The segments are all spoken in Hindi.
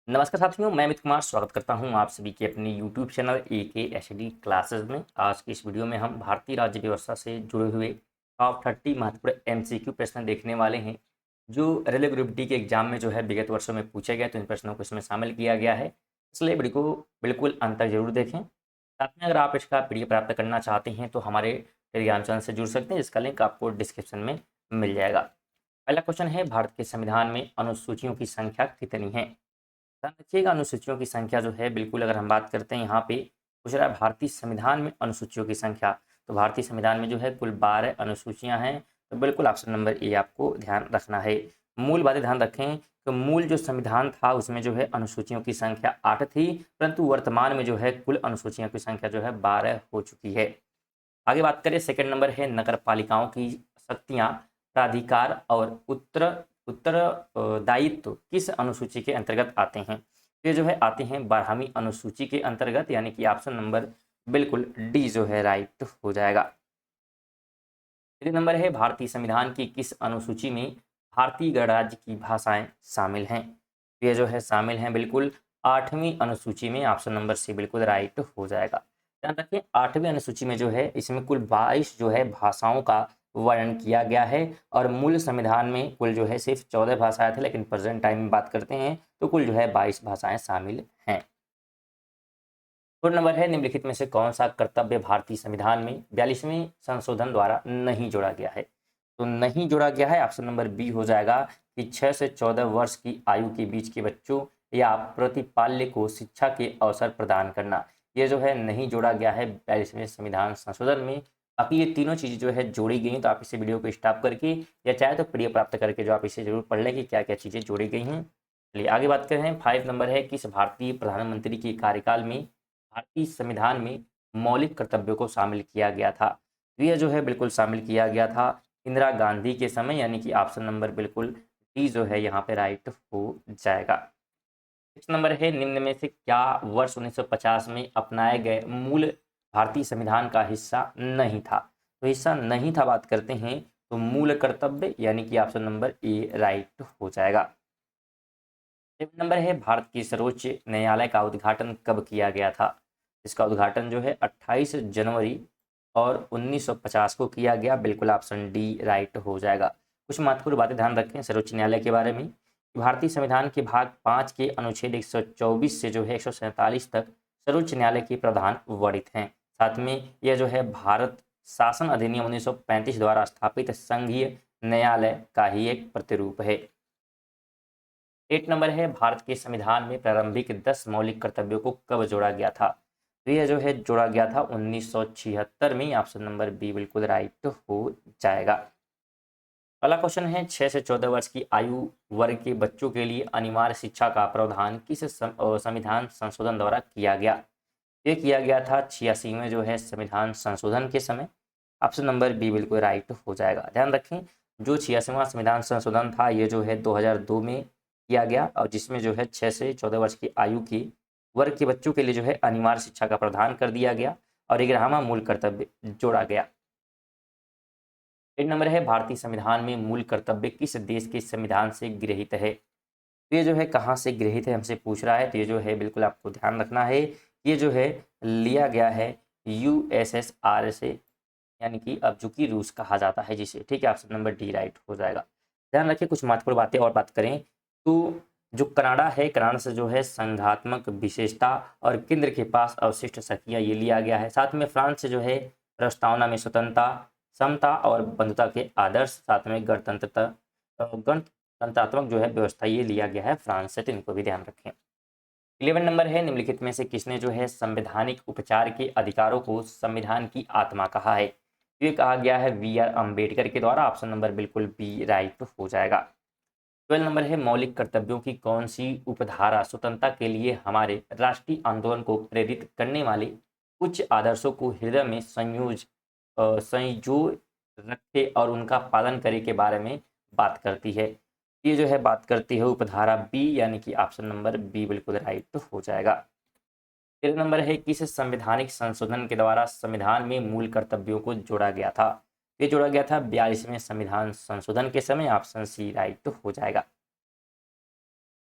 नमस्कार साथियों, मैं अमित कुमार स्वागत करता हूं आप सभी के अपने यूट्यूब चैनल AKHD क्लासेस में। आज की इस वीडियो में हम भारतीय राज्य व्यवस्था से जुड़े हुए टॉप 30 महत्वपूर्ण MCQ प्रश्न देखने वाले हैं, जो रेलवे ग्रुप डी के एग्जाम में जो है विगत वर्षों में पूछे गए। तो इन प्रश्नों को इसमें शामिल किया गया है, इसलिए वीडियो को बिल्कुल अंत तक जरूर देखें। साथ में अगर आप इसका PDF प्राप्त करना चाहते हैं तो हमारे टेलीग्राम चैनल से जुड़ सकते हैं, जिसका लिंक आपको डिस्क्रिप्शन में मिल जाएगा। पहला क्वेश्चन है, भारत के संविधान में अनुसूचियों की संख्या कितनी है? ध्यान रखिएगा, अनुसूचियों की संख्या जो है बिल्कुल, अगर हम बात करते हैं यहाँ पे पूछ रहा है भारतीय संविधान में अनुसूचियों की संख्या, तो भारतीय संविधान में जो है कुल 12 अनुसूचियां हैं। तो बिल्कुल ऑप्शन नंबर ए आपको ध्यान रखना है। मूल बातें ध्यान रखें, तो मूल जो संविधान था उसमें जो है अनुसूचियों की संख्या 8 थी, परंतु वर्तमान में जो है कुल अनुसूचियों की संख्या जो है 12 हो चुकी है। आगे बात करें, सेकंड नंबर है, नगर पालिकाओं की शक्तियां, प्राधिकार और उत्तरदायित्व किस अनुसूची के अंतर्गत आते हैं? ये जो है आते हैं 12वीं अनुसूची के अंतर्गत, यानी कि ऑप्शन नंबर बिल्कुल डी जो है राइट हो जाएगा। तीसरे नंबर है, भारतीय संविधान की किस अनुसूची में भारतीय गणराज्य की भाषाएं शामिल हैं? ये जो है शामिल हैं बिल्कुल 8वीं अनुसूची में, ऑप्शन नंबर सी बिल्कुल राइट हो जाएगा। ध्यान रखें, 8वीं अनुसूची में जो है इसमें कुल 22 जो है भाषाओं का वर्णन किया गया है, और मूल संविधान में कुल जो है सिर्फ 14 भाषाएं थे, लेकिन प्रेजेंट टाइम में बात करते हैं तो कुल जो है 22 भाषाएं शामिल हैं। फोर नंबर है, निम्नलिखित में से कौन सा कर्तव्य भारतीय संविधान में 42वें संशोधन द्वारा नहीं जोड़ा गया है? तो नहीं जोड़ा गया है, ऑप्शन नंबर बी हो जाएगा कि 6 से 14 वर्ष की आयु के बीच के बच्चों या प्रतिपाल्य को शिक्षा के अवसर प्रदान करना, ये जो है नहीं जोड़ा गया है 42वें संविधान संशोधन में। बाकी ये तीनों चीज़ें जो है जोड़ी गई, तो आप इसे वीडियो को स्टॉप करके या चाहे तो PDF प्राप्त करके जो आप इसे जरूर पढ़ लें कि क्या क्या चीज़ें जोड़ी गई हैं। चलिए आगे बात करें। 5 नंबर है, किस भारतीय प्रधानमंत्री के कार्यकाल में भारतीय संविधान में मौलिक कर्तव्यों को शामिल किया गया था? तो यह जो है बिल्कुल शामिल किया गया था इंदिरा गांधी के समय, यानी कि ऑप्शन नंबर बिल्कुल डी जो है यहाँ पे राइट हो जाएगा। 6 नंबर है, निम्न में से क्या वर्ष 1950 में अपनाए गए मूल भारतीय संविधान का हिस्सा नहीं था? तो हिस्सा नहीं था बात करते हैं तो मूल कर्तव्य, यानी कि ऑप्शन नंबर ए राइट हो जाएगा। 7 नंबर है, भारत के सर्वोच्च न्यायालय का उद्घाटन कब किया गया था? इसका उद्घाटन जो है 28 जनवरी और 1950 को किया गया, बिल्कुल ऑप्शन डी राइट हो जाएगा। कुछ महत्वपूर्ण बातें ध्यान रखें सर्वोच्च न्यायालय के बारे में। भारतीय संविधान के भाग 5 के अनुच्छेद 124 से जो है 147 तक सर्वोच्च न्यायालय के प्रधान वर्णित हैं। साथ में यह जो है भारत शासन अधिनियम 1935 द्वारा स्थापित संघीय न्यायालय का ही एक प्रतिरूप है। 8 नंबर है, भारत के संविधान में प्रारंभिक 10 मौलिक कर्तव्यों को कब जोड़ा गया था? तो यह जो है जोड़ा गया था 1976 में, ऑप्शन नंबर बी बिल्कुल राइट हो जाएगा। अगला क्वेश्चन है, 6 से 14 वर्ष की आयु वर्ग के बच्चों के लिए अनिवार्य शिक्षा का प्रावधान किस संविधान संशोधन द्वारा किया गया? ये किया गया था 86वें जो है संविधान संशोधन के समय, ऑप्शन नंबर बी बिल्कुल राइट हो जाएगा। ध्यान रखें, जो 86वां संविधान संशोधन था ये जो है 2002 में किया गया, और जिसमें जो है 6 से 14 वर्ष की आयु की वर्ग के बच्चों के लिए जो है अनिवार्य शिक्षा का प्रावधान कर दिया गया, और 11वां मूल कर्तव्य जोड़ा गया। 8 नंबर है, भारतीय संविधान में मूल कर्तव्य किस देश के संविधान से गृहीत है? तो ये जो है कहाँ से गृहीत है हमसे पूछ रहा है, तो ये जो है बिल्कुल आपको ध्यान रखना है, ये जो है लिया गया है USSR से, यानी कि अब जो कि रूस कहा जाता है जिसे, ठीक है, ऑप्शन नंबर डी राइट हो जाएगा। ध्यान रखिए, कुछ महत्वपूर्ण बातें और बात करें तो जो कनाडा है, कनाडा से जो है संघात्मक विशेषता और केंद्र के पास अवशिष्ट शक्तियाँ ये लिया गया है। साथ में फ्रांस से जो है प्रस्तावना में स्वतंत्रता, समता और बंधुता के आदर्श, साथ में गणतंत्रात्मक जो है व्यवस्था ये लिया गया है फ्रांस से, तो इनको भी ध्यान रखें। 11 नंबर है, निम्नलिखित में से किसने जो है संवैधानिक उपचार के अधिकारों को संविधान की आत्मा कहा है? ये कहा गया है BR अम्बेडकर के द्वारा, ऑप्शन नंबर बिल्कुल बी राइट हो जाएगा। 12 नंबर है, मौलिक कर्तव्यों की कौन सी उपधारा स्वतंत्रता के लिए हमारे राष्ट्रीय आंदोलन को प्रेरित करने वाले उच्च आदर्शों को हृदय में संजो रखे और उनका पालन करे के बारे में बात करती है? ये जो है बात करती है उपधारा बी, यानी कि ऑप्शन नंबर बी बिल्कुल राइट हो जाएगा। 13 नंबर है, किस संवैधानिक संशोधन के द्वारा संविधान में मूल कर्तव्यों को जोड़ा गया था? ये जोड़ा गया था 42वें संविधान संशोधन के समय, ऑप्शन सी राइट हो जाएगा।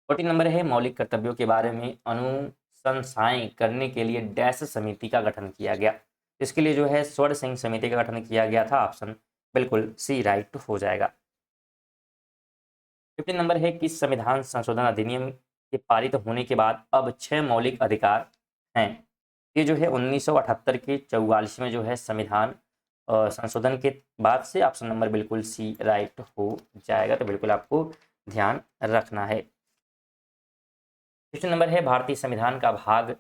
14 नंबर है मौलिक कर्तव्यों के बारे में अनुशंसाएं करने के लिए डैश समिति का गठन किया गया। इसके लिए जो है स्वर्ण सिंह समिति का गठन किया गया था। ऑप्शन बिल्कुल सी राइट हो जाएगा। 15 नंबर है किस संविधान संशोधन अधिनियम के पारित होने के बाद अब 6 मौलिक अधिकार हैं। ये जो है 1978 के 44 में जो है संविधान संशोधन के बाद से ऑप्शन नंबर बिल्कुल सी राइट हो जाएगा। तो बिल्कुल आपको ध्यान रखना है। क्वेश्चन नंबर है भारतीय संविधान का भाग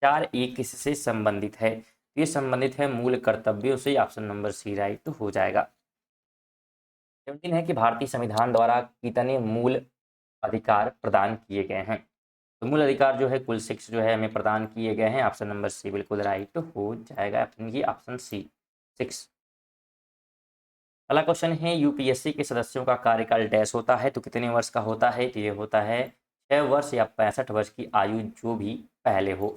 4 किससे संबंधित है। ये संबंधित है मूल कर्तव्यों से। ऑप्शन नंबर सी राइट हो जाएगा। 17 है कि भारतीय संविधान द्वारा कितने मूल अधिकार प्रदान किए गए हैं। तो मूल अधिकार जो है कुल 6 जो है हमें प्रदान किए गए हैं। ऑप्शन नंबर सी बिल्कुल राइट हो जाएगा। Option C 6। अगला क्वेश्चन है यूपीएससी के सदस्यों का कार्यकाल डैश होता है। तो कितने वर्ष का होता है। तो ये होता है 6 वर्ष या 65 वर्ष की आयु जो भी पहले हो।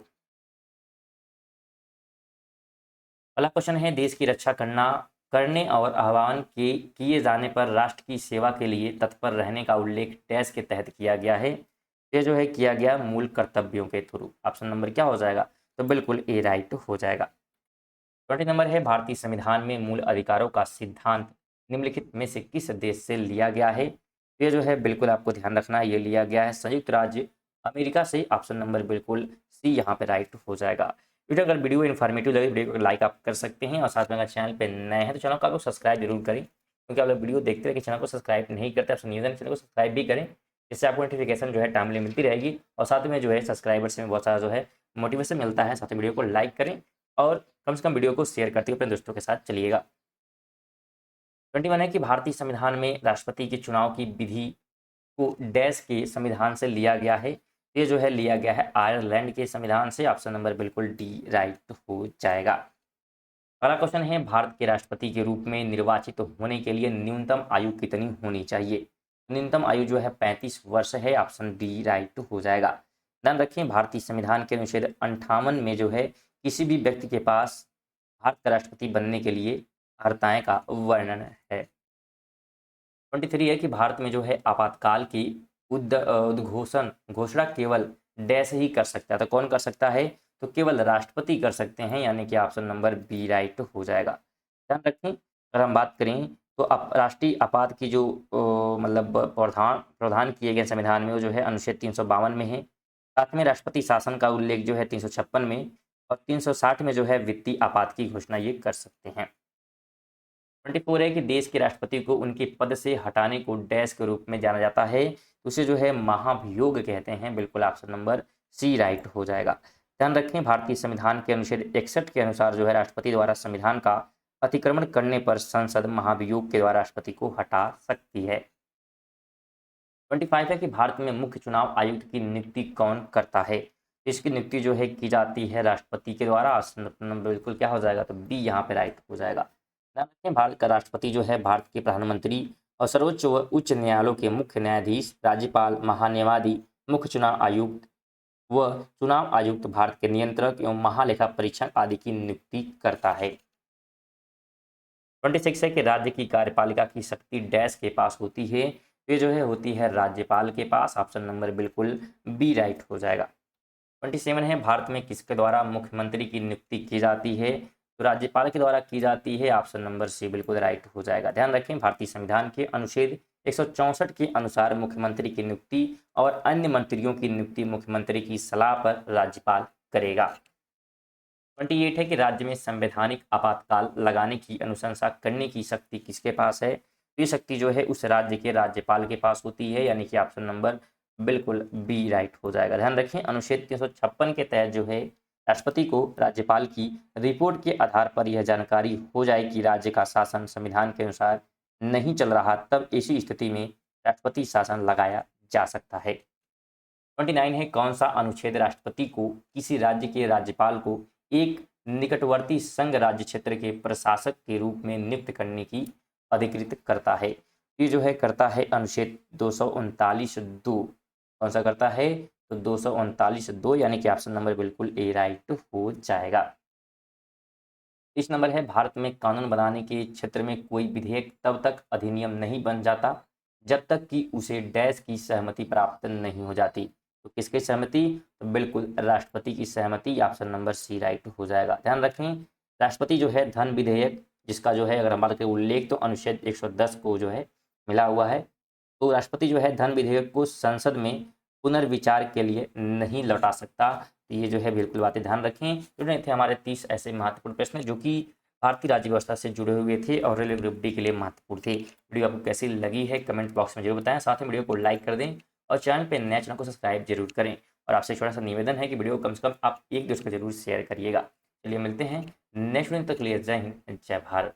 अगला क्वेश्चन है देश की रक्षा करने और आह्वान किए जाने पर राष्ट्र की सेवा के लिए तत्पर रहने का उल्लेख डैश के तहत किया गया है। ये जो है किया गया मूल कर्तव्यों के थ्रू। ऑप्शन नंबर क्या हो जाएगा। तो बिल्कुल ए राइट हो जाएगा। 20 नंबर है भारतीय संविधान में मूल अधिकारों का सिद्धांत निम्नलिखित में से किस देश से लिया गया है। ये जो है बिल्कुल आपको ध्यान रखना है। ये लिया गया है संयुक्त राज्य अमेरिका से। ऑप्शन नंबर बिल्कुल सी यहाँ पे राइट हो जाएगा। वीडियो अगर वीडियो इन्फॉर्मेटिव लगे वीडियो को लाइक आप कर सकते हैं और साथ में अगर चैनल पे नए हैं तो चैनल को आपको सब्सक्राइब जरूर करें, क्योंकि आप लोग वीडियो देखते रहे कि चैनल को सब्सक्राइब नहीं करते। आपसे निवेदन चैनल को सब्सक्राइब भी करें, जिससे आपको नोटिफिकेशन जो है टाइमली मिलती रहेगी और साथ में जो है सब्सक्राइबर्स में बहुत सारा जो है मोटिवेशन मिलता है। साथ में वीडियो को लाइक करें और कम से कम वीडियो को शेयर करते हुए अपने दोस्तों के साथ चलिएगा। 21 है कि भारतीय संविधान में राष्ट्रपति के चुनाव की विधि को डैश के संविधान से लिया गया है। ये जो है लिया गया है आयरलैंड के संविधान से। ऑप्शन नंबर बिल्कुल डी राइट हो जाएगा। अगला क्वेश्चन है भारत के राष्ट्रपति के रूप में निर्वाचित होने के लिए न्यूनतम आयु कितनी होनी चाहिए। न्यूनतम आयु जो है 35 वर्ष है। ऑप्शन डी राइट हो जाएगा। ध्यान रखें भारतीय संविधान के अनुच्छेद 58 में जो है किसी भी व्यक्ति के पास भारत का राष्ट्रपति बनने के लिए अर्हताएं का वर्णन है। 23 है कि भारत में जो है आपातकाल की उद्घोषण घोषणा केवल डैश ही कर सकता है। तो कौन कर सकता है। तो केवल राष्ट्रपति कर सकते हैं, यानी कि ऑप्शन नंबर बी राइट हो जाएगा। ध्यान रखें अगर हम बात करें तो राष्ट्रीय आपात की जो मतलब प्रावधान किए गए संविधान में वो जो है अनुच्छेद 352 में है। साथ में राष्ट्रपति शासन का उल्लेख जो है 356 में और 360 में जो है वित्तीय आपात की घोषणा ये कर सकते हैं। 24 है कि देश के राष्ट्रपति को उनके पद से हटाने को डैश के रूप में जाना जाता है। उसे जो है महाभियोग कहते हैं। बिल्कुल ऑप्शन नंबर सी राइट हो जाएगा। ध्यान रखें भारतीय संविधान के अनुच्छेद 61 के अनुसार जो है राष्ट्रपति द्वारा संविधान का अतिक्रमण करने पर संसद महाभियोग के द्वारा राष्ट्रपति को हटा सकती है। 25 है कि भारत में मुख्य चुनाव आयुक्त की नियुक्ति कौन करता है। इसकी नियुक्ति जो है की जाती है राष्ट्रपति के द्वारा। ऑप्शन नंबर बिल्कुल क्या हो जाएगा। तो बी यहाँ पे राइट हो जाएगा। ध्यान रखें भारत का राष्ट्रपति जो है भारत के प्रधानमंत्री और सर्वोच्च व उच्च न्यायालयों के मुख्य न्यायाधीश, राज्यपाल, महान्यायवादी, मुख्य चुनाव आयुक्त व चुनाव आयुक्त, भारत के नियंत्रक एवं महालेखा परीक्षक आदि की नियुक्ति करता है। 26 है कि राज्य की कार्यपालिका की शक्ति डैश के पास होती है। ये जो है होती है राज्यपाल के पास। ऑप्शन नंबर बिल्कुल बी राइट हो जाएगा। 27 है भारत में किसके द्वारा मुख्यमंत्री की नियुक्ति की जाती है। तो राज्यपाल के द्वारा की जाती है। ऑप्शन नंबर सी बिल्कुल राइट हो जाएगा। ध्यान रखें भारतीय संविधान के अनुच्छेद 164 के अनुसार मुख्यमंत्री की नियुक्ति और अन्य मंत्रियों की नियुक्ति मुख्यमंत्री की सलाह पर राज्यपाल करेगा। 28 है कि राज्य में संवैधानिक आपातकाल लगाने की अनुशंसा करने की शक्ति किसके पास है। ये शक्ति जो है उस राज्य के राज्यपाल के पास होती है, यानी कि ऑप्शन नंबर बिल्कुल बी राइट हो जाएगा। ध्यान रखें अनुच्छेद 356 के तहत जो है राष्ट्रपति को राज्यपाल की रिपोर्ट के आधार पर यह जानकारी हो जाए कि राज्य का शासन संविधान के अनुसार नहीं चल रहा, तब ऐसी स्थिति में राष्ट्रपति शासन लगाया जा सकता है। 29 है कौन सा अनुच्छेद राष्ट्रपति को किसी राज्य के राज्यपाल को एक निकटवर्ती संघ राज्य क्षेत्र के प्रशासक के रूप में नियुक्त करने की अधिकृत करता है। ये जो है करता है अनुच्छेद 239(2). कौन सा करता है। तो 239(2), यानी कि ऑप्शन नंबर बिल्कुल ए राइट हो जाएगा। इस नंबर है भारत में कानून बनाने के क्षेत्र में कोई विधेयक तब तक अधिनियम नहीं बन जाता जब तक कि उसे डैश की सहमति प्राप्त नहीं हो जाती। तो किसकी सहमति? तो बिल्कुल राष्ट्रपति की सहमति। ऑप्शन नंबर सी राइट हो जाएगा। ध्यान रखें, राष्ट्रपति जो है धन विधेयक जिसका जो है अगर हम बात करें उल्लेख तो अनुच्छेद 110 को जो है मिला हुआ है। तो राष्ट्रपति जो है धन विधेयक को संसद में पुनर्विचार के लिए नहीं लौटा सकता। तो ये जो है बिल्कुल बातें ध्यान रखें। तो ये थे हमारे 30 ऐसे महत्वपूर्ण प्रश्न जो कि भारतीय राज्य व्यवस्था से जुड़े हुए थे और रेलवे ग्रुप डी के लिए महत्वपूर्ण थे। वीडियो आपको कैसी लगी है कमेंट बॉक्स में जरूर बताएं। साथ में वीडियो को लाइक कर दें और चैनल पर नए चैनल को सब्सक्राइब जरूर करें। और आपसे छोटा सा निवेदन है कि वीडियो को कम से कम आप एक दोस्त को जरूर शेयर करिएगा। चलिए मिलते हैं नेक्स्ट वीडियो तक। लिए जय हिंद जय भारत।